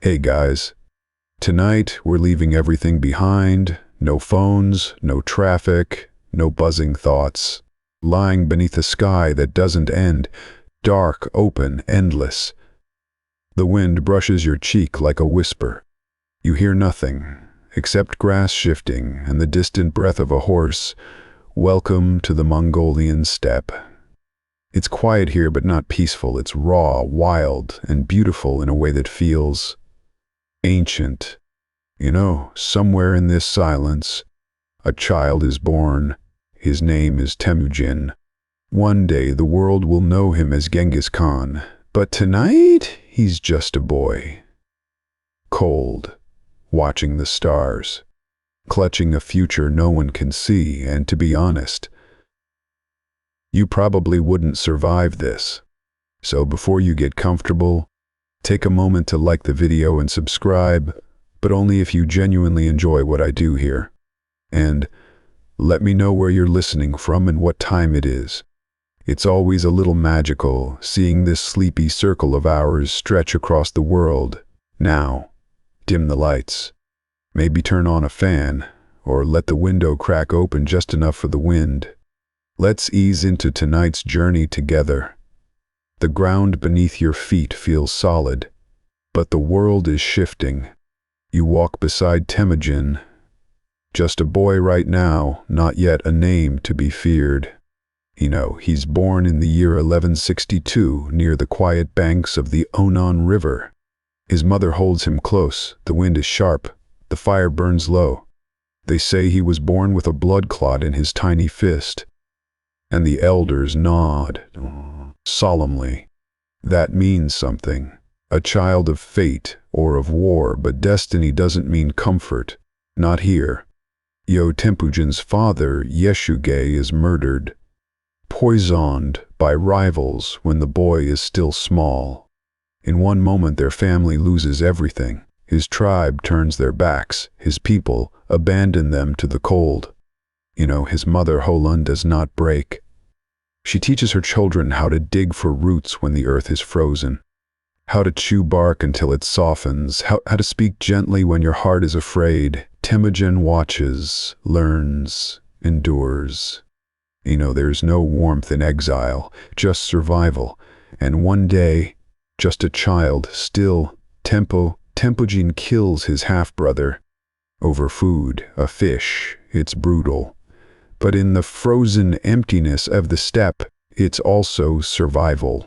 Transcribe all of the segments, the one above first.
Hey guys, tonight we're leaving everything behind. No phones, no traffic, no buzzing thoughts. Lying beneath a sky that doesn't end, dark, open, endless. The wind brushes your cheek like a whisper. You hear nothing, except grass shifting and the distant breath of a horse. Welcome to the Mongolian steppe. It's quiet here but not peaceful. It's raw, wild, and beautiful in a way that feels ancient. Somewhere in this silence, a child is born. His name is Temujin. One day the world will know him as Genghis Khan, but tonight he's just a boy. Cold, watching the stars, clutching a future no one can see, and to be honest, you probably wouldn't survive this. So before you get comfortable, take a moment to like the video and subscribe, but only if you genuinely enjoy what I do here. And let me know where you're listening from and what time it is. It's always a little magical seeing this sleepy circle of ours stretch across the world. Now, dim the lights. Maybe turn on a fan, or let the window crack open just enough for the wind. Let's ease into tonight's journey together. The ground beneath your feet feels solid, but the world is shifting. You walk beside Temujin, just a boy right now, not yet a name to be feared. He's born in the year 1162 near the quiet banks of the Onan River. His mother holds him close. The wind is sharp. The fire burns low. They say he was born with a blood clot in his tiny fist. And the elders nod solemnly. That means something. A child of fate or of war, but destiny doesn't mean comfort. Not here. Temujin's father, Yeshuge, is murdered, poisoned by rivals when the boy is still small. In one moment their family loses everything. His tribe turns their backs. His people abandon them to the cold. His mother Holun does not break. She teaches her children how to dig for roots when the earth is frozen, how to chew bark until it softens, how to speak gently when your heart is afraid. Temujin watches, learns, endures. There's no warmth in exile, just survival. And one day, just a child, still, Temujin kills his half-brother. Over food, a fish. It's brutal. But in the frozen emptiness of the steppe, it's also survival.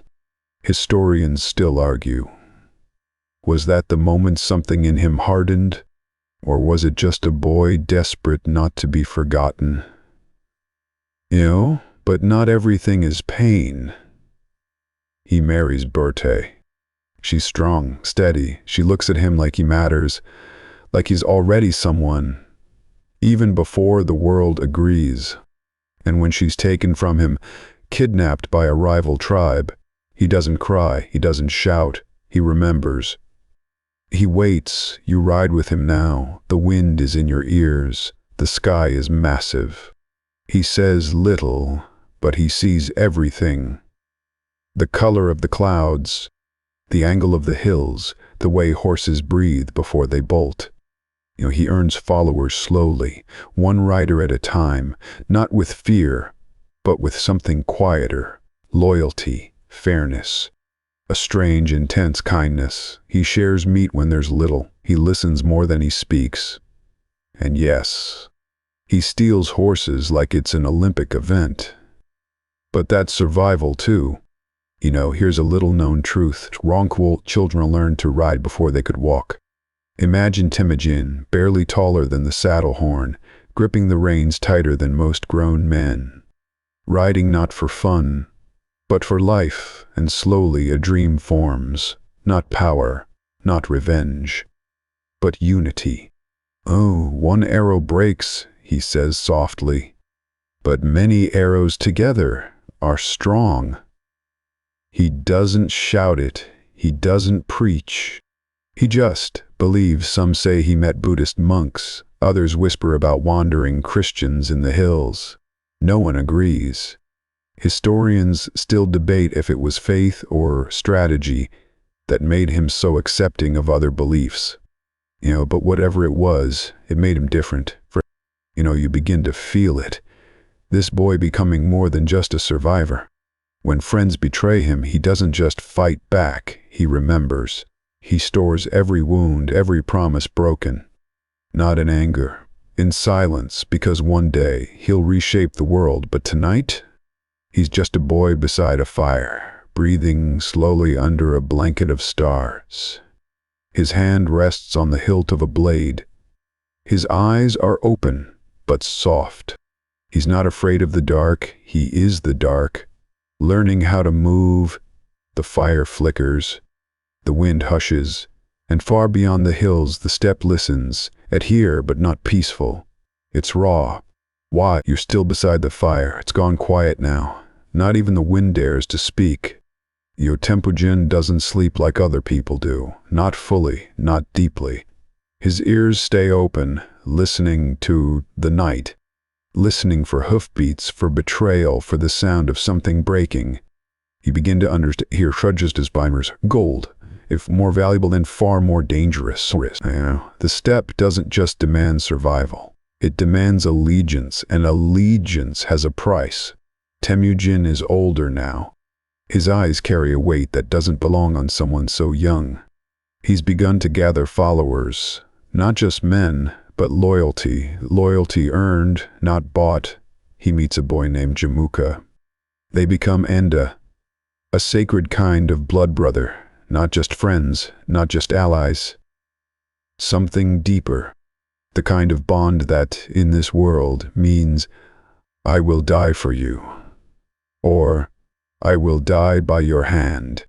Historians still argue. Was that the moment something in him hardened? Or was it just a boy desperate not to be forgotten? But not everything is pain. He marries Berthe. She's strong, steady. She looks at him like he matters, like he's already someone, even before the world agrees. And when she's taken from him, kidnapped by a rival tribe, he doesn't cry, he doesn't shout, he remembers. He waits. You ride with him now. The wind is in your ears. The sky is massive. He says little, but he sees everything. The color of the clouds, the angle of the hills, the way horses breathe before they bolt. He earns followers slowly, one rider at a time, not with fear, but with something quieter, loyalty, fairness, a strange, intense kindness. He shares meat when there's little. He listens more than he speaks. And yes, he steals horses like it's an Olympic event. But that's survival too. Here's a little-known truth. Ronquil children learned to ride before they could walk. Imagine Temujin, barely taller than the saddle horn, gripping the reins tighter than most grown men. Riding not for fun, but for life, and slowly a dream forms. Not power, not revenge, but unity. Oh, one arrow breaks, he says softly, but many arrows together are strong. He doesn't shout it, he doesn't preach. He just believes. Some say he met Buddhist monks, others whisper about wandering Christians in the hills. No one agrees. Historians still debate if it was faith or strategy, that made him so accepting of other beliefs. But whatever it was, it made him different. You begin to feel it. This boy becoming more than just a survivor. When friends betray him, he doesn't just fight back, he remembers. He stores every wound, every promise broken. Not in anger, in silence, because one day he'll reshape the world, but tonight, he's just a boy beside a fire, breathing slowly under a blanket of stars. His hand rests on the hilt of a blade. His eyes are open, but soft. He's not afraid of the dark, he is the dark. Learning how to move, the fire flickers, the wind hushes, and far beyond the hills the steppe listens, at here but not peaceful. It's raw. Why? You're still beside the fire, it's gone quiet now. Not even the wind dares to speak. Temujin doesn't sleep like other people do, not fully, not deeply. His ears stay open, listening to the night. Listening for hoofbeats, for betrayal, for the sound of something breaking. You begin to understand, here trudges his binders, gold, if more valuable then far more dangerous. The steppe doesn't just demand survival. It demands allegiance, and allegiance has a price. Temujin is older now. His eyes carry a weight that doesn't belong on someone so young. He's begun to gather followers, not just men, but loyalty earned, not bought. He meets a boy named Jamuka. They become Enda, a sacred kind of blood brother, not just friends, not just allies. Something deeper, the kind of bond that, in this world, means, I will die for you, or I will die by your hand,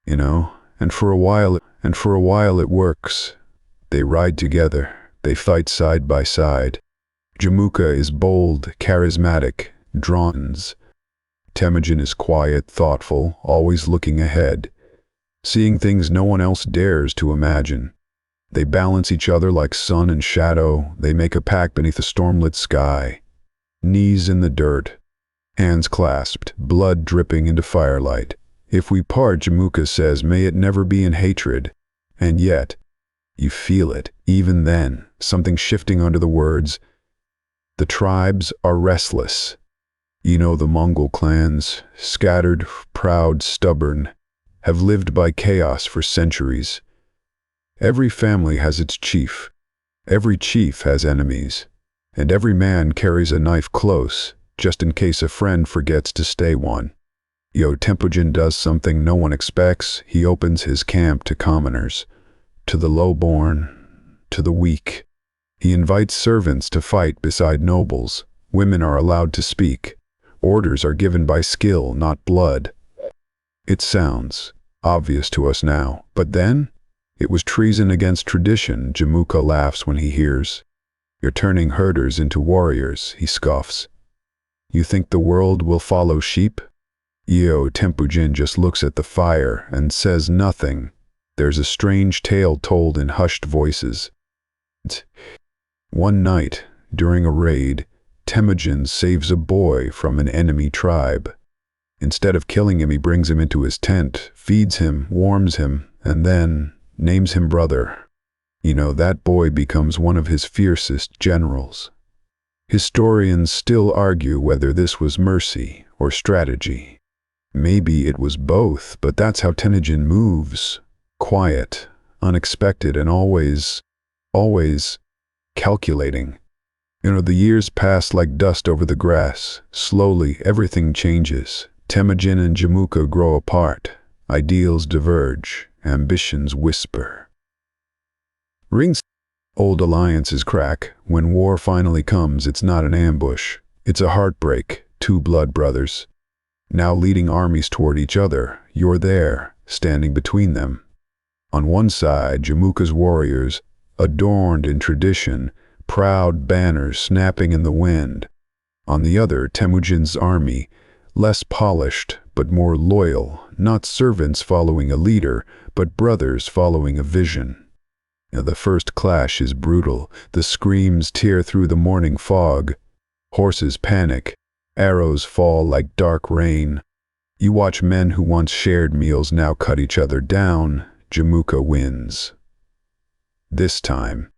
and for a while it works. They ride together. They fight side by side. Jamuka is bold, charismatic, drawn. Temujin is quiet, thoughtful, always looking ahead, seeing things no one else dares to imagine. They balance each other like sun and shadow. They make a pact beneath a stormlit sky. Knees in the dirt, hands clasped, blood dripping into firelight. If we part, Jamuka says, may it never be in hatred. And yet, you feel it, even then, something shifting under the words. The tribes are restless. The Mongol clans, scattered, proud, stubborn, have lived by chaos for centuries. Every family has its chief. Every chief has enemies. And every man carries a knife close, just in case a friend forgets to stay one. Temujin does something no one expects. He opens his camp to commoners. To the low-born, to the weak. He invites servants to fight beside nobles. Women are allowed to speak. Orders are given by skill, not blood. It sounds obvious to us now, but then, it was treason against tradition. Jamuka laughs when he hears. You're turning herders into warriors, he scoffs. You think the world will follow sheep? Temujin just looks at the fire and says nothing. There's a strange tale told in hushed voices. One night, during a raid, Temujin saves a boy from an enemy tribe. Instead of killing him, he brings him into his tent, feeds him, warms him, and then names him brother. That boy becomes one of his fiercest generals. Historians still argue whether this was mercy or strategy. Maybe it was both, but that's how Temujin moves. Quiet, unexpected, and always calculating. The years pass like dust over the grass. Slowly, everything changes. Temujin and Jamuka grow apart. Ideals diverge. Ambitions whisper. Rings. Old alliances crack. When war finally comes, it's not an ambush. It's a heartbreak. Two blood brothers. Now leading armies toward each other. You're there, standing between them. On one side, Jamuka's warriors, adorned in tradition, proud banners snapping in the wind. On the other, Temujin's army, less polished but more loyal, not servants following a leader, but brothers following a vision. The first clash is brutal. The screams tear through the morning fog. Horses panic. Arrows fall like dark rain. You watch men who once shared meals now cut each other down. Jamuka wins. This time,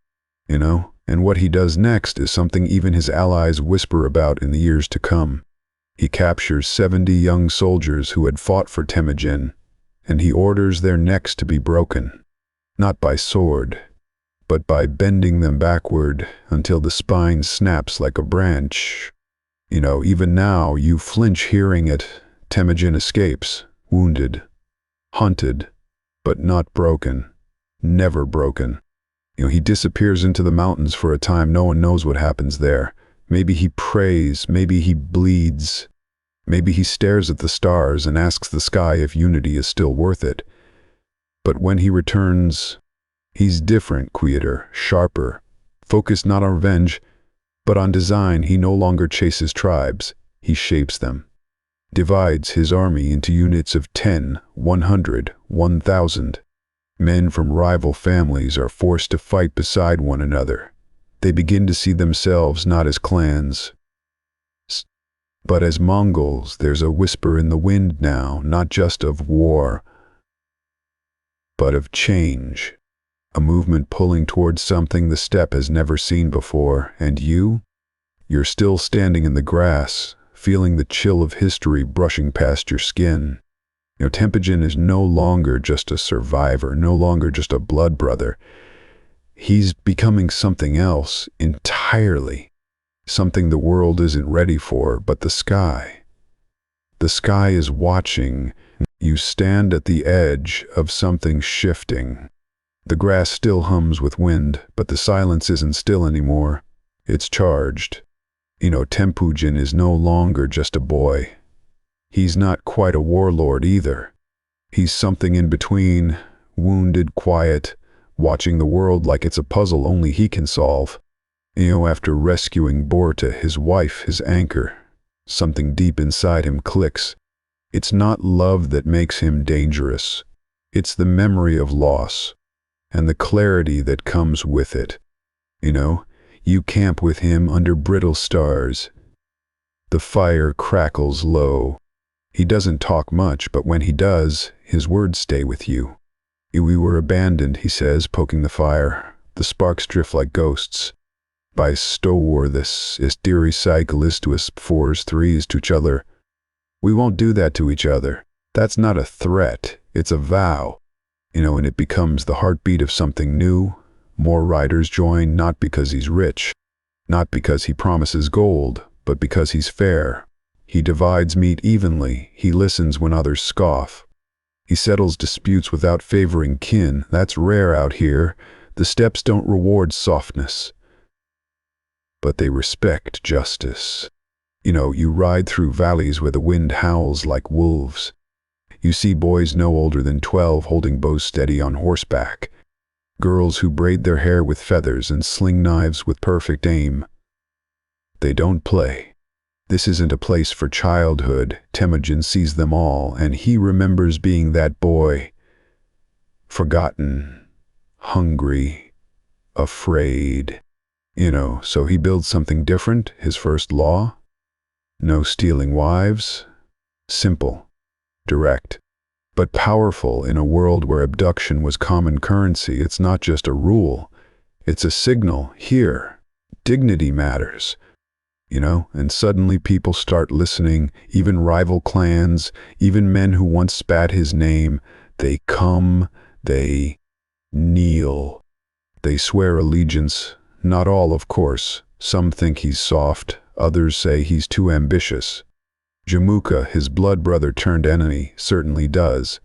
and what he does next is something even his allies whisper about in the years to come. He captures 70 young soldiers who had fought for Temujin, and he orders their necks to be broken, not by sword, but by bending them backward until the spine snaps like a branch. Even now you flinch hearing it. Temujin escapes, wounded, hunted, but not broken, never broken. He disappears into the mountains for a time. No one knows what happens there. Maybe he prays, maybe he bleeds, maybe he stares at the stars and asks the sky if unity is still worth it. But when he returns, he's different, quieter, sharper, focused not on revenge, but on design. He no longer chases tribes, he shapes them. Divides his army into units of 10, 100, 1,000. Men from rival families are forced to fight beside one another. They begin to see themselves not as clans, but as Mongols. There's a whisper in the wind now, not just of war, but of change. A movement pulling towards something the steppe has never seen before. And you're still standing in the grass, feeling the chill of history brushing past your skin. Temujin is no longer just a survivor, no longer just a blood brother. He's becoming something else entirely, something the world isn't ready for, but the sky. The sky is watching. You stand at the edge of something shifting. The grass still hums with wind, but the silence isn't still anymore. It's charged. Temujin is no longer just a boy. He's not quite a warlord either. He's something in between, wounded, quiet, watching the world like it's a puzzle only he can solve. After rescuing Borta, his wife, his anchor, something deep inside him clicks. It's not love that makes him dangerous. It's the memory of loss, and the clarity that comes with it. You camp with him under brittle stars. The fire crackles low. He doesn't talk much, but when he does, his words stay with you. We were abandoned, he says, poking the fire. The sparks drift like ghosts. By stowar this istiri cyclist to us fours threes to each other. We won't do that to each other. That's not a threat, it's a vow. And it becomes the heartbeat of something new. More riders join, not because he's rich, not because he promises gold, but because he's fair. He divides meat evenly. He listens when others scoff. He settles disputes without favoring kin. That's rare out here. The steppes don't reward softness, but they respect justice. You ride through valleys where the wind howls like wolves. You see boys no older than 12 holding bows steady on horseback. Girls who braid their hair with feathers and sling knives with perfect aim. They don't play. This isn't a place for childhood. Temujin sees them all, and he remembers being that boy. Forgotten, hungry, afraid. So he builds something different. His first law? No stealing wives. Simple, direct, but powerful. In a world where abduction was common currency, it's not just a rule. It's a signal. Here, dignity matters. And suddenly people start listening, even rival clans, even men who once spat his name. They come, they kneel. They swear allegiance. Not all, of course. Some think he's soft, others say he's too ambitious. Jamuka, his blood brother turned enemy, certainly does.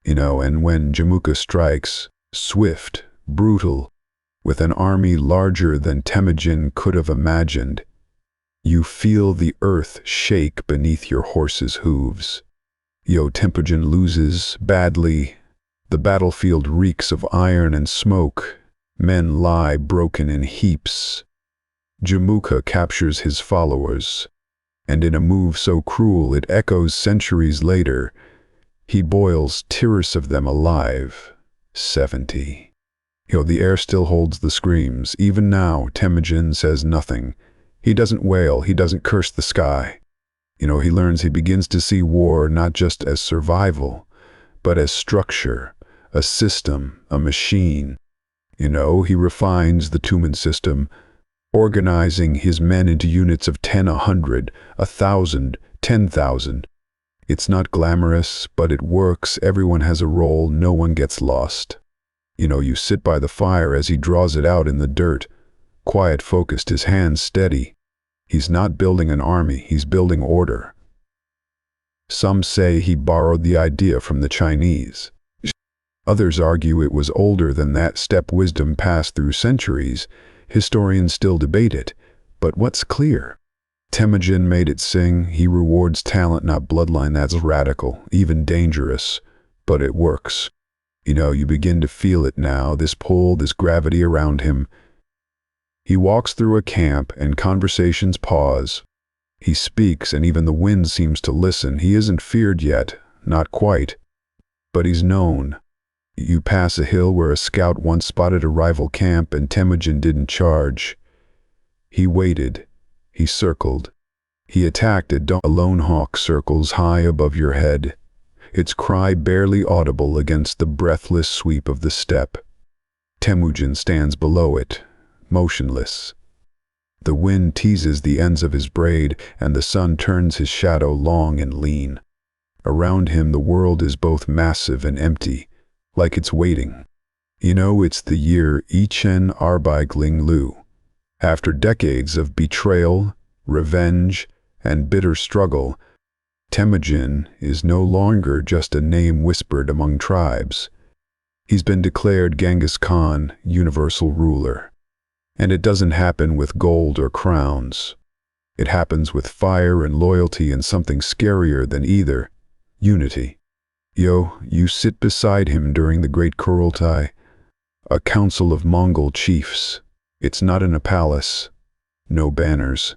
And when Jamuka strikes, swift, brutal, with an army larger than Temujin could have imagined, you feel the earth shake beneath your horse's hooves. Temujin loses badly. The battlefield reeks of iron and smoke. Men lie broken in heaps. Jamuka captures his followers, and in a move so cruel it echoes centuries later, he boils tiers of them alive. 70. The air still holds the screams. Even now, Temujin says nothing. He doesn't wail, he doesn't curse the sky. He learns. He begins to see war not just as survival, but as structure, a system, a machine. He refines the Tumen system, organizing his men into units of 10, 100, 1,000, 10,000. It's not glamorous, but it works. Everyone has a role, no one gets lost. You sit by the fire as he draws it out in the dirt, quiet, focused, his hands steady. He's not building an army, he's building order. Some say he borrowed the idea from the Chinese. Others argue it was older than that. Steppe wisdom passed through centuries. Historians still debate it. But what's clear? Temujin made it sing. He rewards talent, not bloodline. That's radical, even dangerous. But it works. You begin to feel it now, this pull, this gravity around him. He walks through a camp and conversations pause. He speaks and even the wind seems to listen. He isn't feared yet, not quite. But he's known. You pass a hill where a scout once spotted a rival camp and Temujin didn't charge. He waited. He circled. He attacked at dawn. A lone hawk circles high above your head, its cry barely audible against the breathless sweep of the steppe. Temujin stands below it, motionless. The wind teases the ends of his braid, and the sun turns his shadow long and lean. Around him the world is both massive and empty, like it's waiting. It's the year Ichen Arbaigling Lu. After decades of betrayal, revenge, and bitter struggle, Temujin is no longer just a name whispered among tribes. He's been declared Genghis Khan, universal ruler. And it doesn't happen with gold or crowns. It happens with fire and loyalty and something scarier than either, unity. You sit beside him during the Great Kurultai, a council of Mongol chiefs. It's not in a palace, no banners,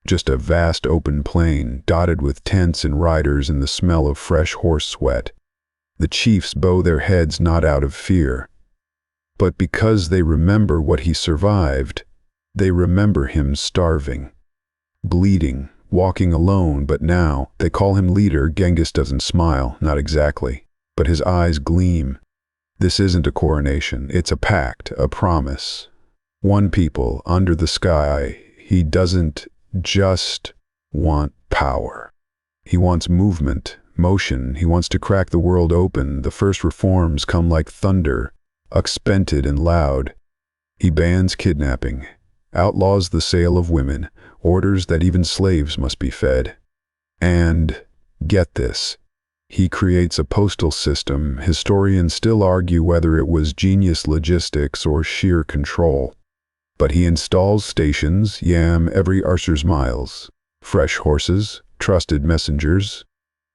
just a vast open plain dotted with tents and riders and the smell of fresh horse sweat. The chiefs bow their heads not out of fear, but because they remember what he survived. They remember him starving, bleeding, walking alone, but now they call him leader. Genghis doesn't smile, not exactly, but his eyes gleam. This isn't a coronation, it's a pact, a promise. One people, under the sky. He doesn't just want power. He wants movement, motion. He wants to crack the world open. The first reforms come like thunder, unexpected and loud. He bans kidnapping, outlaws the sale of women, orders that even slaves must be fed. And, get this, he creates a postal system. Historians still argue whether it was genius logistics or sheer control. But he installs stations, every archer's miles, fresh horses, trusted messengers,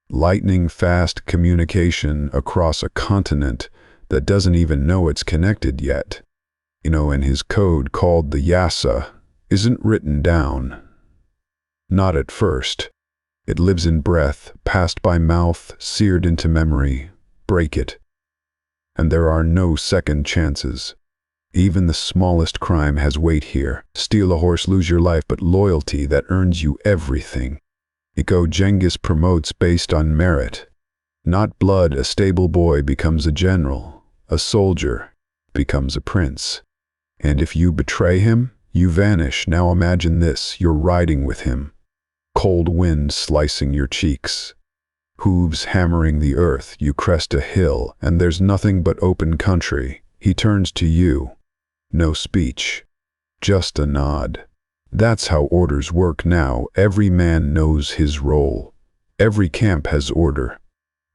lightning-fast communication across a continent that doesn't even know it's connected yet. And his code, called the Yasa, isn't written down. Not at first. It lives in breath, passed by mouth, seared into memory. Break it. And there are no second chances. Even the smallest crime has weight here. Steal a horse, lose your life, but loyalty that earns you everything. Genghis promotes based on merit. Not blood. A stable boy becomes a general. A soldier becomes a prince. And if you betray him, you vanish. Now imagine this, you're riding with him. Cold wind slicing your cheeks. Hooves hammering the earth. You crest a hill, and there's nothing but open country. He turns to you. No speech. Just a nod. That's how orders work now. Every man knows his role. Every camp has order.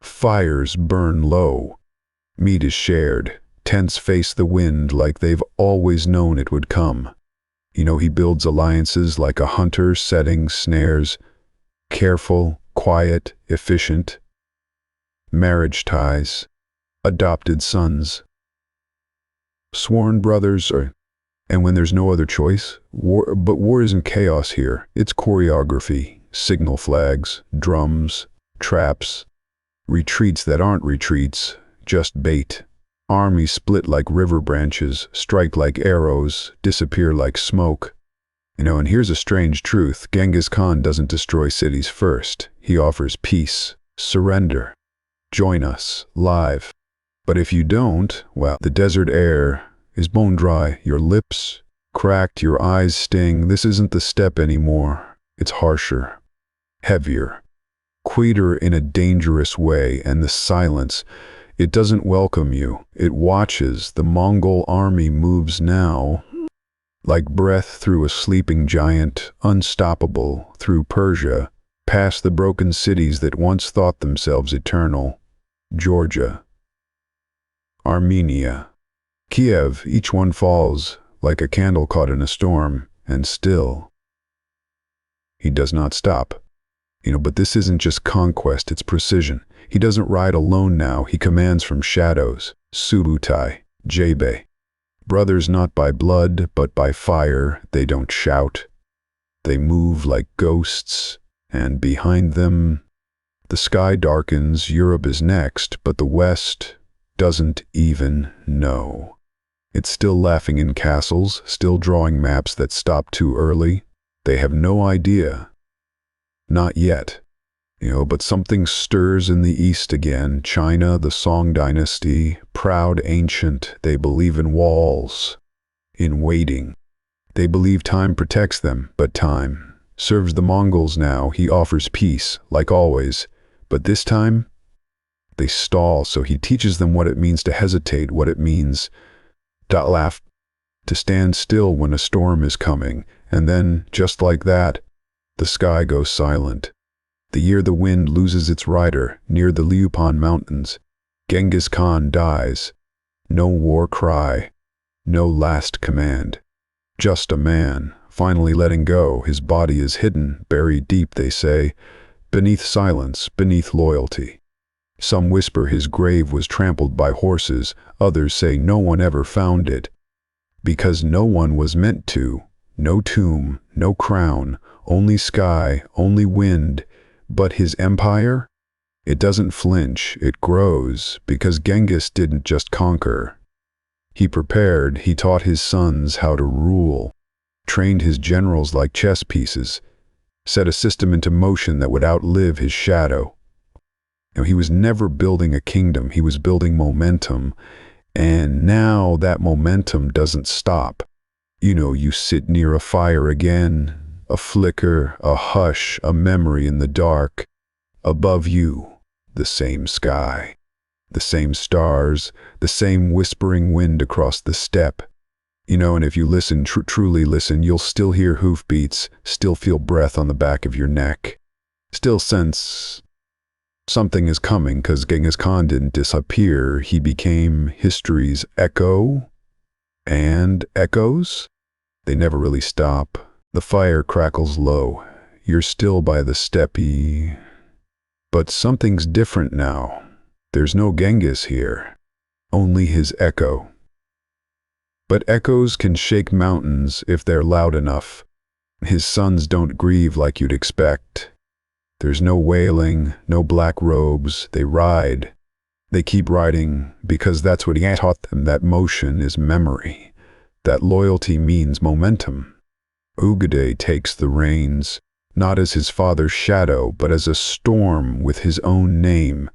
Fires burn low. Meat is shared. Tents face the wind like they've always known it would come. He builds alliances like a hunter setting snares. Careful, quiet, efficient. Marriage ties. Adopted sons. Sworn brothers, and when there's no other choice, war. But war isn't chaos here. It's choreography, signal flags, drums, traps, retreats that aren't retreats, just bait. Armies split like river branches, strike like arrows, disappear like smoke. And here's a strange truth. Genghis Khan doesn't destroy cities first. He offers peace, surrender. Join us, live. But if you don't, well, the desert air is bone dry, your lips cracked, your eyes sting. This isn't the steppe anymore. It's harsher, heavier, quieter in a dangerous way, and the silence, it doesn't welcome you. It watches. The Mongol army moves now, like breath through a sleeping giant, unstoppable, through Persia, past the broken cities that once thought themselves eternal. Georgia, Armenia, Kiev, each one falls like a candle caught in a storm, and still, he does not stop. But this isn't just conquest, it's precision. He doesn't ride alone now, he commands from shadows. Subutai, Jebe. Brothers not by blood, but by fire. They don't shout. They move like ghosts, and behind them, the sky darkens. Europe is next, but the West doesn't even know. It's still laughing in castles, still drawing maps that stop too early. They have no idea. Not yet. But something stirs in the East again. China, the Song Dynasty, proud, ancient. They believe in walls, in waiting. They believe time protects them, but time serves the Mongols now. He offers peace, like always. But this time, they stall, so he teaches them what it means to hesitate, what it means to laugh, to stand still when a storm is coming. And then, just like that, the sky goes silent. The year the wind loses its rider, near the Liupan Mountains, Genghis Khan dies. No war cry, no last command. Just a man, finally letting go. His body is hidden, buried deep, they say, beneath silence, beneath loyalty. Some whisper his grave was trampled by horses, others say no one ever found it. Because no one was meant to. No tomb, no crown, only sky, only wind. But his empire? It doesn't flinch, it grows, because Genghis didn't just conquer. He prepared, he taught his sons how to rule, trained his generals like chess pieces, set a system into motion that would outlive his shadow. He was never building a kingdom, he was building momentum, and now that momentum doesn't stop. You sit near a fire again, a flicker, a hush, a memory in the dark. Above you, the same sky, the same stars, the same whispering wind across the steppe. And if you listen, truly listen, you'll still hear hoofbeats, still feel breath on the back of your neck, still sense something is coming, because Genghis Khan didn't disappear. He became history's echo, and echoes, they never really stop. The fire crackles low. You're still by the steppe. But something's different now. There's no Genghis here. Only his echo. But echoes can shake mountains if they're loud enough. His sons don't grieve like you'd expect. There's no wailing, no black robes. They ride. They keep riding because that's what he taught them. That motion is memory. That loyalty means momentum. Ugadai takes the reins, not as his father's shadow, but as a storm with his own name.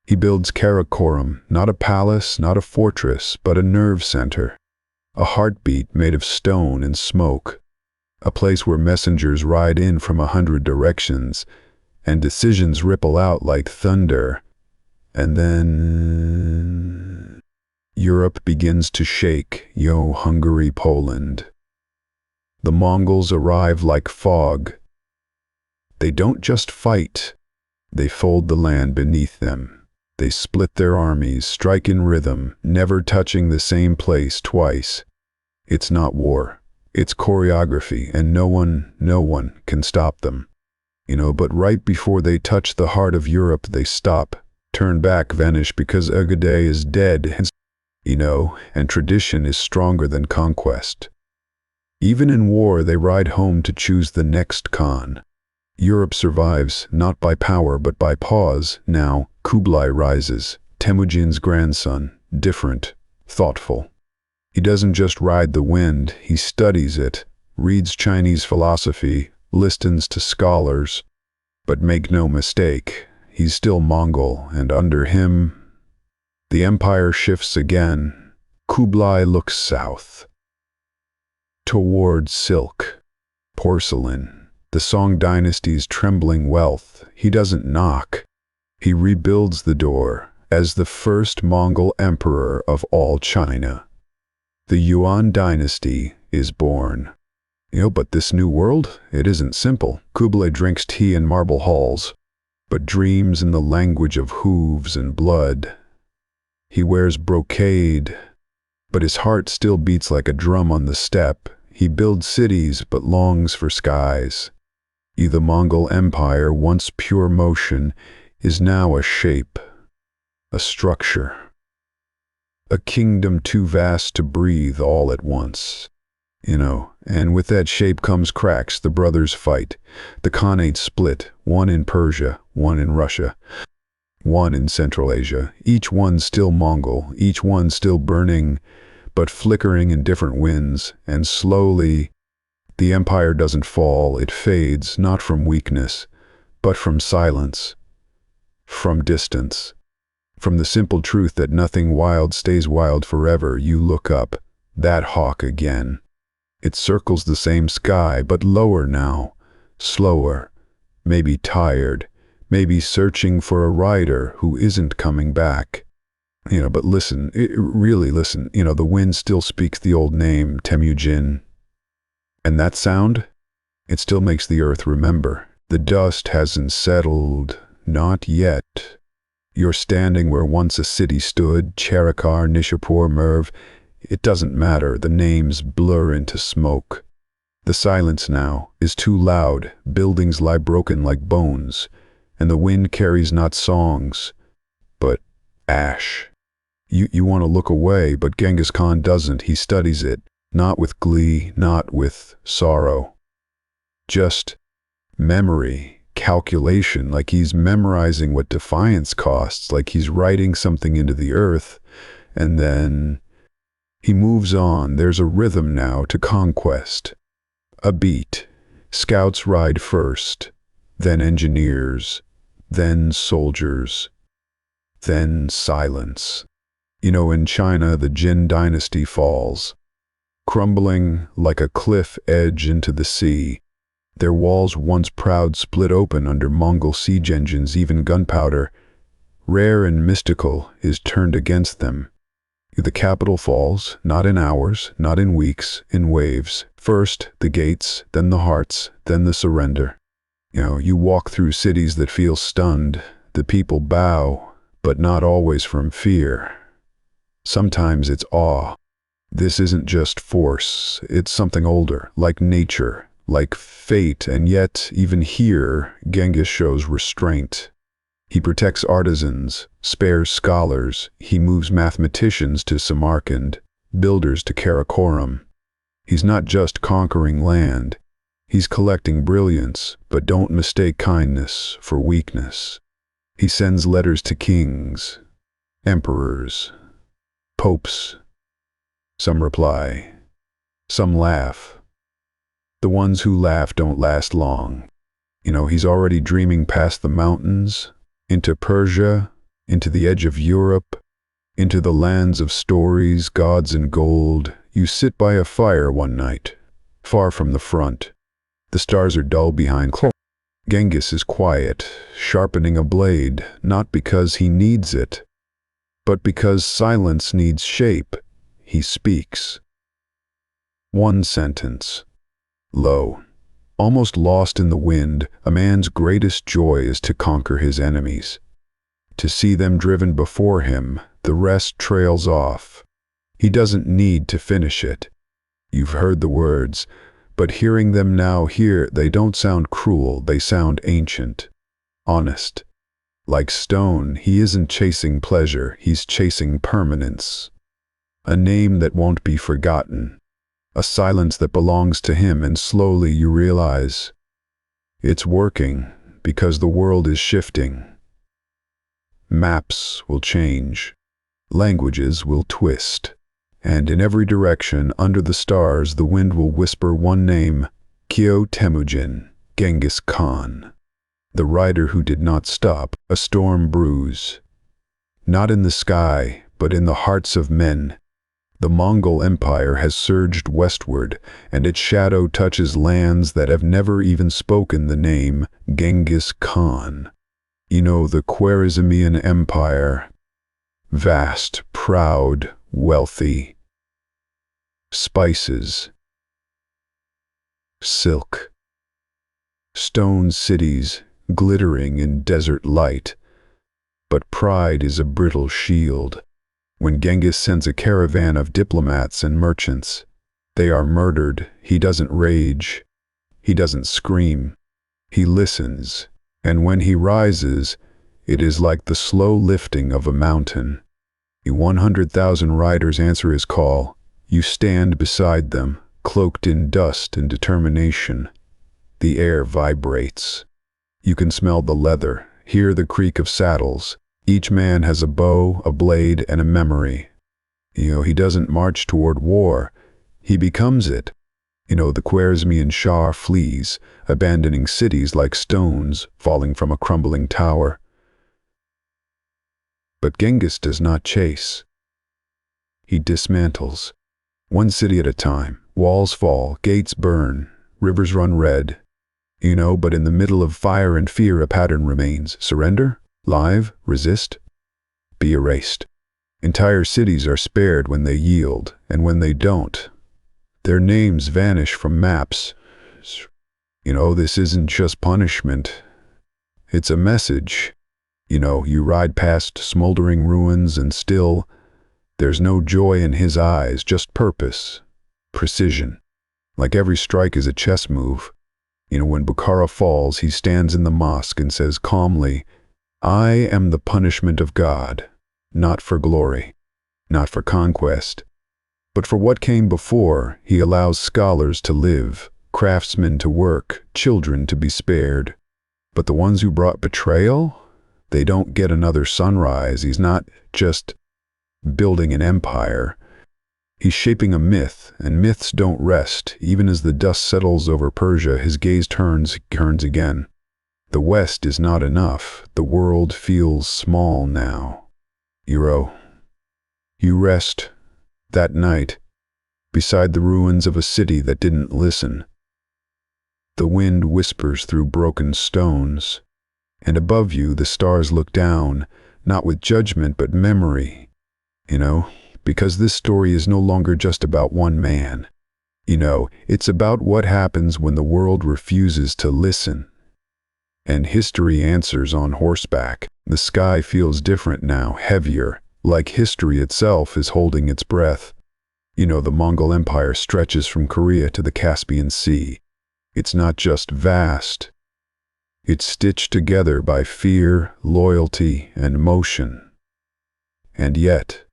He builds Karakoram, not a palace, not a fortress, but a nerve center. A heartbeat made of stone and smoke. A place where messengers ride in from 100 directions, and decisions ripple out like thunder. And then Europe begins to shake. Hungary, Poland. The Mongols arrive like fog. They don't just fight. They fold the land beneath them. They split their armies, strike in rhythm, never touching the same place twice. It's not war. It's choreography, and no one can stop them. But right before they touch the heart of Europe, they stop, turn back, vanish, because Ugadai is dead. And tradition is stronger than conquest. Even in war, they ride home to choose the next Khan. Europe survives, not by power, but by pause. Now, Kublai rises, Temujin's grandson, different, thoughtful. He doesn't just ride the wind, he studies it, reads Chinese philosophy, listens to scholars. But make no mistake, he's still Mongol, and under him, The empire shifts again. Kublai looks south, toward silk, porcelain, the Song dynasty's trembling wealth. He doesn't knock. He rebuilds the door as the first Mongol emperor of all China. The Yuan dynasty is born. But this new world, it isn't simple. Kublai drinks tea in marble halls, but dreams in the language of hooves and blood. He wears brocade, but his heart still beats like a drum on the steppe. He builds cities, but longs for skies. The Mongol Empire, once pure motion, is now a shape, a structure, a kingdom too vast to breathe all at once. And with that shape comes cracks. The brothers fight. The Khanate split, one in Persia, one in Russia, one in Central Asia. Each one still Mongol, each one still burning, but flickering in different winds. And slowly, the empire doesn't fall. It fades, not from weakness, but from silence, from distance, from the simple truth that nothing wild stays wild forever. You look up, that hawk again. It circles the same sky, but lower now, slower, maybe tired, maybe searching for a rider who isn't coming back. But listen, really listen. The wind still speaks the old name, Temujin. And that sound? It still makes the earth remember. The dust hasn't settled, not yet. You're standing where once a city stood, Cherakar, Nishapur, Merv. It doesn't matter, the names blur into smoke. The silence now is too loud, buildings lie broken like bones, and the wind carries not songs, but ash. You want to look away, but Genghis Khan doesn't. He studies it, not with glee, not with sorrow. Just memory, calculation, like he's memorizing what defiance costs, like he's writing something into the earth, and then he moves on. There's a rhythm now to conquest. A beat. Scouts ride first, then engineers, then soldiers, then silence. In China, the Jin dynasty falls, crumbling like a cliff edge into the sea. Their walls, once proud, split open under Mongol siege engines. Even gunpowder, rare and mystical, is turned against them. The capital falls, not in hours, not in weeks, in waves. First the gates, then the hearts, then the surrender. You walk through cities that feel stunned. The people bow, but not always from fear. Sometimes it's awe. This isn't just force, it's something older, like nature, like fate, and yet, even here, Genghis shows restraint. He protects artisans, spares scholars. He moves mathematicians to Samarkand, builders to Karakoram. He's not just conquering land. He's collecting brilliance, but don't mistake kindness for weakness. He sends letters to kings, emperors, popes. Some reply. Some laugh. The ones who laugh don't last long. He's already dreaming past the mountains, into Persia, into the edge of Europe, into the lands of stories, gods and gold. You sit by a fire one night, far from the front. The stars are dull behind clouds. Genghis is quiet, sharpening a blade, not because he needs it, but because silence needs shape. He speaks. One sentence. Low. Almost lost in the wind, a man's greatest joy is to conquer his enemies. To see them driven before him, the rest trails off. He doesn't need to finish it. You've heard the words, but hearing them now here, they don't sound cruel, they sound ancient, honest. Like stone, he isn't chasing pleasure, he's chasing permanence. A name that won't be forgotten. A silence that belongs to him, and slowly you realize it's working because the world is shifting. Maps will change, languages will twist, and in every direction under the stars the wind will whisper one name, Kyo Temujin, Genghis Khan, the rider who did not stop, a storm brews, not in the sky, but in the hearts of men. The Mongol Empire has surged westward, and its shadow touches lands that have never even spoken the name Genghis Khan. The Khwarezmian Empire. Vast, proud, wealthy. Spices. Silk. Stone cities, glittering in desert light. But pride is a brittle shield. When Genghis sends a caravan of diplomats and merchants, they are murdered. He doesn't rage. He doesn't scream. He listens. And when he rises, it is like the slow lifting of a mountain. 100,000 riders answer his call. You stand beside them, cloaked in dust and determination. The air vibrates. You can smell the leather, hear the creak of saddles. Each man has a bow, a blade, and a memory. He doesn't march toward war. He becomes it. The Khwarezmian Shah flees, abandoning cities like stones falling from a crumbling tower. But Genghis does not chase. He dismantles. One city at a time. Walls fall, gates burn, rivers run red. But in the middle of fire and fear a pattern remains. Surrender? Live, resist, be erased. Entire cities are spared when they yield, and when they don't, their names vanish from maps. This isn't just punishment. It's a message. You ride past smoldering ruins and still, there's no joy in his eyes, just purpose, precision. Like every strike is a chess move. When Bukhara falls, he stands in the mosque and says calmly, I am the punishment of God, not for glory, not for conquest, but for what came before. He allows scholars to live, craftsmen to work, children to be spared. But the ones who brought betrayal, they don't get another sunrise. He's not just building an empire. He's shaping a myth, and myths don't rest. Even as the dust settles over Persia, his gaze turns again. The West is not enough. The world feels small now. You rest, that night, beside the ruins of a city that didn't listen. The wind whispers through broken stones, and above you the stars look down, not with judgment but memory. Because this story is no longer just about one man. It's about what happens when the world refuses to listen. And history answers on horseback. The sky feels different now, heavier, like history itself is holding its breath. The Mongol Empire stretches from Korea to the Caspian Sea. It's not just vast. It's stitched together by fear, loyalty, and motion. And yet,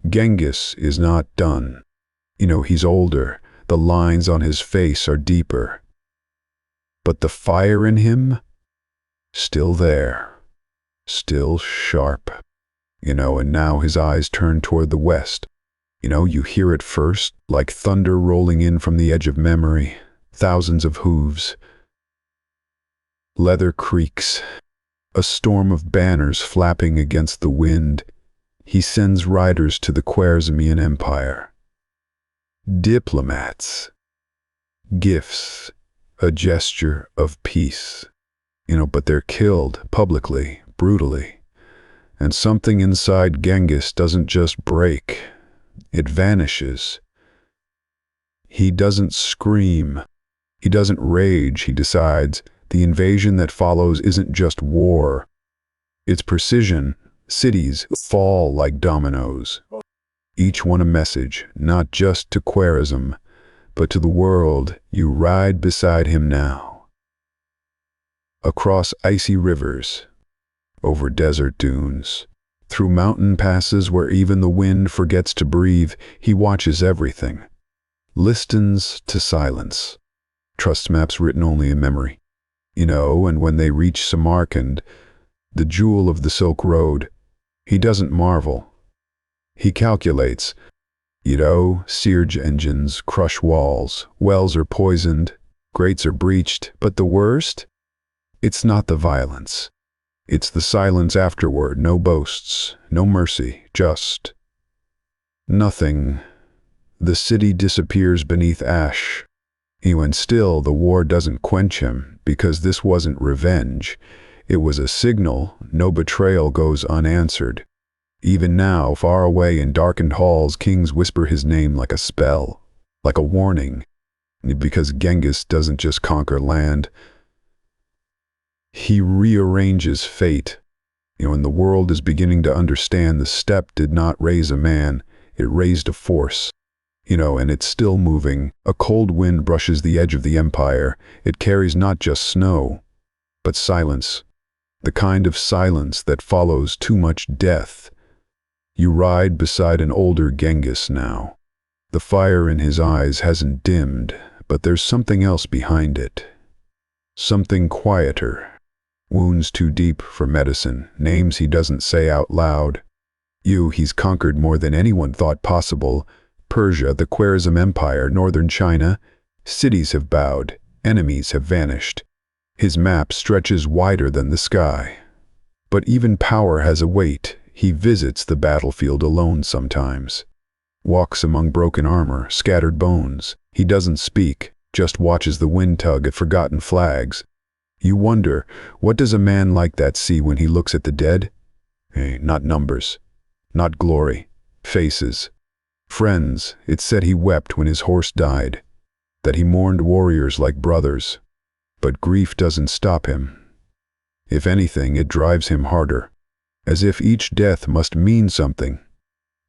Genghis is not done. He's older. The lines on his face are deeper. But the fire in him, still there, still sharp. And now his eyes turn toward the west. You hear it first, like thunder rolling in from the edge of memory, thousands of hooves. Leather creaks, a storm of banners flapping against the wind. He sends riders to the Khwarezmian Empire. Diplomats, gifts, a gesture of peace. But they're killed publicly, brutally. And something inside Genghis doesn't just break, it vanishes. He doesn't scream. He doesn't rage. He decides the invasion that follows isn't just war. It's precision. Cities fall like dominoes. Each one a message, not just to Khwarezm, but to the world. You ride beside him now. Across icy rivers, over desert dunes, through mountain passes where even the wind forgets to breathe, he watches everything. Listens to silence. Trusts maps written only in memory. And when they reach Samarkand, the jewel of the Silk Road, he doesn't marvel. He calculates. Siege engines crush walls, wells are poisoned, grates are breached, but the worst? It's not the violence. It's the silence afterward, no boasts, no mercy, just nothing. The city disappears beneath ash. And still, the war doesn't quench him, because this wasn't revenge. It was a signal. No betrayal goes unanswered. Even now, far away in darkened halls, kings whisper his name like a spell, like a warning. Because Genghis doesn't just conquer land. He rearranges fate. And the world is beginning to understand the steppe did not raise a man, it raised a force. And it's still moving. A cold wind brushes the edge of the empire. It carries not just snow, but silence. The kind of silence that follows too much death. You ride beside an older Genghis now. The fire in his eyes hasn't dimmed, but there's something else behind it. Something quieter. Wounds too deep for medicine, names he doesn't say out loud. He's conquered more than anyone thought possible. Persia, the Khwarezm Empire, northern China. Cities have bowed, enemies have vanished. His map stretches wider than the sky. But even power has a weight. He visits the battlefield alone sometimes. Walks among broken armor, scattered bones. He doesn't speak, just watches the wind tug at forgotten flags. You wonder, what does a man like that see when he looks at the dead? Not numbers, not glory, faces. Friends. It's said he wept when his horse died, that he mourned warriors like brothers. But grief doesn't stop him. If anything, it drives him harder, as if each death must mean something,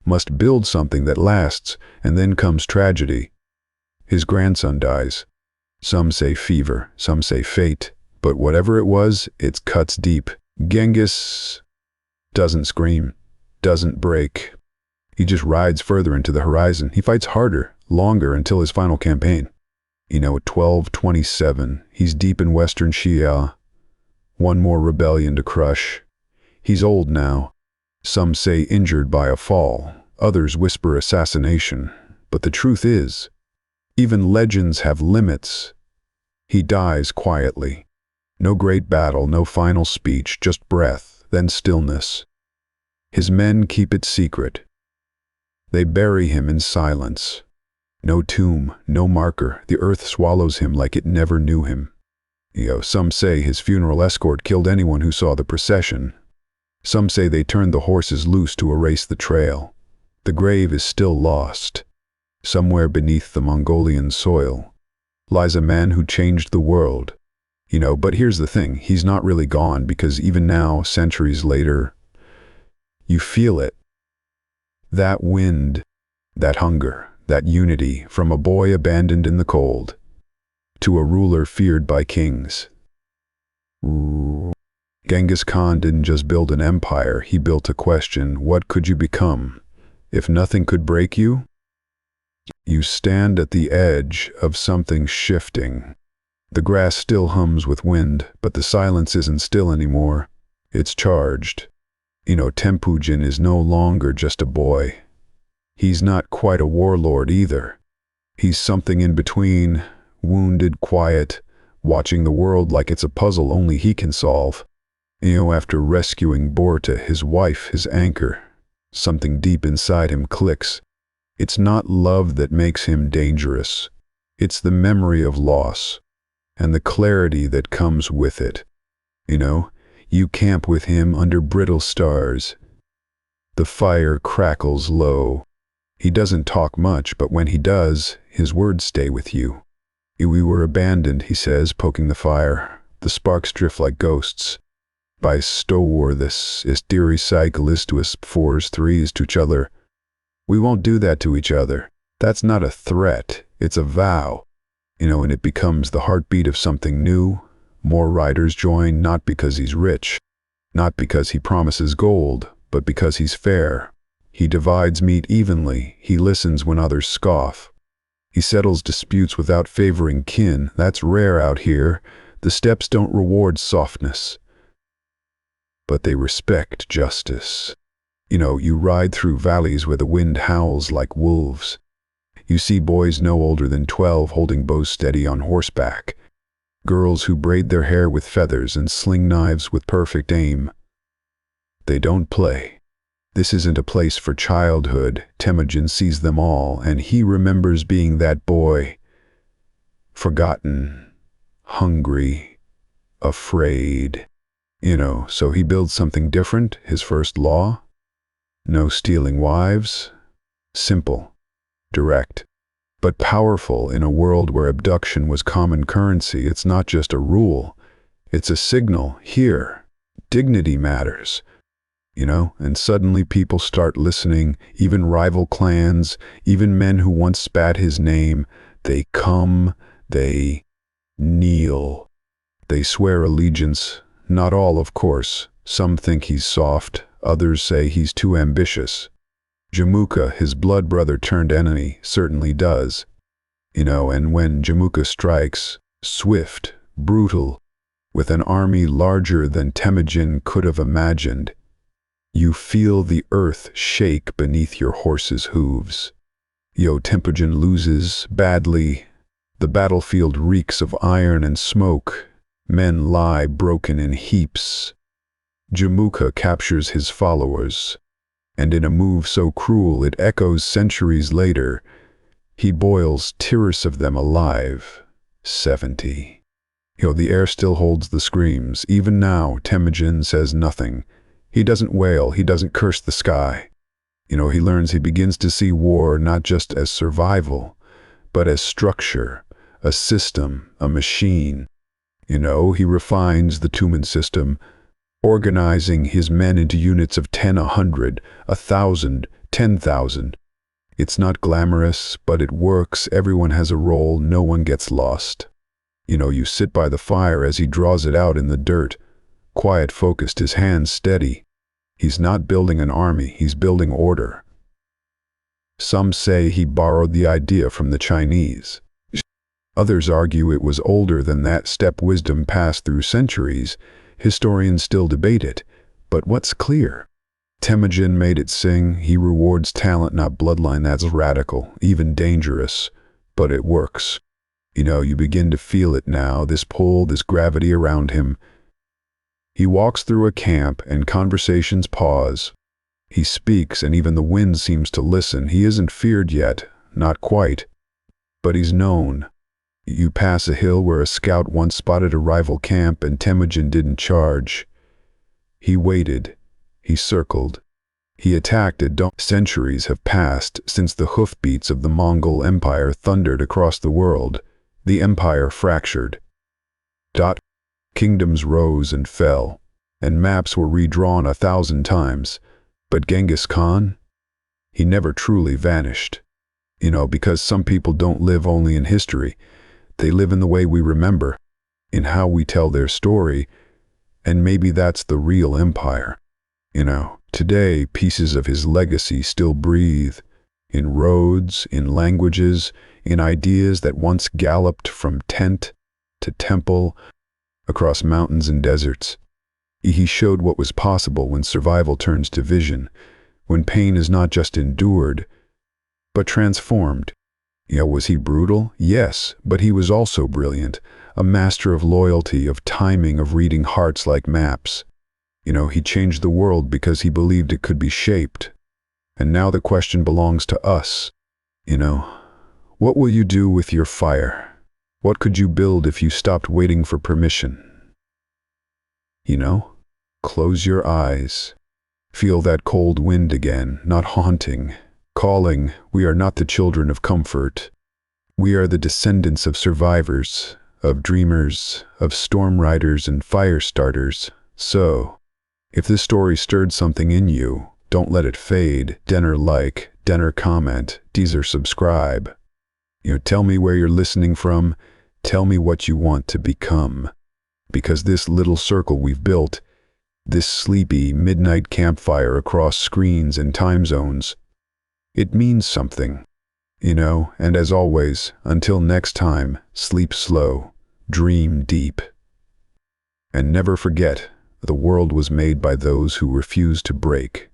must build something that lasts, and then comes tragedy. His grandson dies. Some say fever, some say fate, but whatever it was, it cuts deep. Genghis doesn't scream, doesn't break. He just rides further into the horizon. He fights harder, longer, until his final campaign. At 1227, he's deep in western Xia. One more rebellion to crush. He's old now. Some say injured by a fall. Others whisper assassination. But the truth is, even legends have limits. He dies quietly. No great battle, no final speech, just breath, then stillness. His men keep it secret. They bury him in silence. No tomb, no marker. The earth swallows him like it never knew him. Some say his funeral escort killed anyone who saw the procession. Some say they turned the horses loose to erase the trail. The grave is still lost. Somewhere beneath the Mongolian soil lies a man who changed the world. But here's the thing, he's not really gone, because even now, centuries later, you feel it. That wind, that hunger, that unity, from a boy abandoned in the cold to a ruler feared by kings. Genghis Khan didn't just build an empire, he built a question: what could you become if nothing could break you? You stand at the edge of something shifting. The grass still hums with wind, but the silence isn't still anymore. It's charged. Temujin is no longer just a boy. He's not quite a warlord either. He's something in between, wounded, quiet, watching the world like it's a puzzle only he can solve. After rescuing Borta, his wife, his anchor, something deep inside him clicks. It's not love that makes him dangerous. It's the memory of loss, and the clarity that comes with it. You camp with him under brittle stars. The fire crackles low. He doesn't talk much, but when he does, his words stay with you. We were abandoned, he says, poking the fire. The sparks drift like ghosts. By stowar this istiri cyclist to us fours threes to each other. We won't do that to each other. That's not a threat, it's a vow. And it becomes the heartbeat of something new. More riders join, not because he's rich, not because he promises gold, but because he's fair. He divides meat evenly, he listens when others scoff. He settles disputes without favoring kin. That's rare out here. The steppes don't reward softness, but they respect justice. You ride through valleys where the wind howls like wolves. You see boys no older than 12 holding bows steady on horseback. Girls who braid their hair with feathers and sling knives with perfect aim. They don't play. This isn't a place for childhood. Temujin sees them all, and he remembers being that boy. Forgotten, hungry, afraid. So he builds something different, his first law. No stealing wives. Simple, direct, but powerful in a world where abduction was common currency. It's not just a rule, it's a signal. Here, dignity matters. And suddenly people start listening, even rival clans, even men who once spat his name. They come, they kneel. They swear allegiance. Not all, of course. Some think he's soft, others say he's too ambitious. Jamuka, his blood brother turned enemy, certainly does. And when Jamuka strikes, swift, brutal, with an army larger than Temujin could have imagined, you feel the earth shake beneath your horse's hooves. Temujin loses badly. The battlefield reeks of iron and smoke. Men lie broken in heaps. Jamuka captures his followers, and in a move so cruel it echoes centuries later, he boils Tiras of them alive. 70. The air still holds the screams. Even now, Temujin says nothing. He doesn't wail, he doesn't curse the sky. He learns, he begins to see war not just as survival, but as structure, a system, a machine. He refines the Tumen system, organizing his men into units of 10, 100, 1,000, 10,000. It's not glamorous, but it works. Everyone has a role, no one gets lost. You sit by the fire as he draws it out in the dirt, quiet, focused, his hands steady. He's not building an army, he's building order. Some say he borrowed the idea from the Chinese. Others argue it was older than that. Steppe wisdom passed through centuries. Historians still debate it. But what's clear? Temujin made it sing. He rewards talent, not bloodline. That's radical, even dangerous. But it works. You begin to feel it now, this pull, this gravity around him. He walks through a camp and conversations pause. He speaks and even the wind seems to listen. He isn't feared yet, not quite. But he's known. You pass a hill where a scout once spotted a rival camp and Temujin didn't charge. He waited. He circled. He attacked at dawn. Centuries have passed since the hoofbeats of the Mongol Empire thundered across the world. The empire fractured. Kingdoms rose and fell, and maps were redrawn 1,000 times. But Genghis Khan? He never truly vanished. Because some people don't live only in history. They live in the way we remember, in how we tell their story, and maybe that's the real empire. Today pieces of his legacy still breathe, in roads, in languages, in ideas that once galloped from tent to temple, across mountains and deserts. He showed what was possible when survival turns to vision, when pain is not just endured, but transformed. Was he brutal? Yes, but he was also brilliant, a master of loyalty, of timing, of reading hearts like maps. He changed the world because he believed it could be shaped. And now the question belongs to us. What will you do with your fire? What could you build if you stopped waiting for permission? Close your eyes. Feel that cold wind again, not haunting, calling. We are not the children of comfort. We are the descendants of survivors, of dreamers, of storm riders and fire starters. So, if this story stirred something in you, don't let it fade. Denner like, Denner comment, Deezer subscribe. Tell me where you're listening from. Tell me what you want to become. Because this little circle we've built, this sleepy midnight campfire across screens and time zones, it means something. And as always, until next time, sleep slow, dream deep. And never forget, the world was made by those who refuse to break.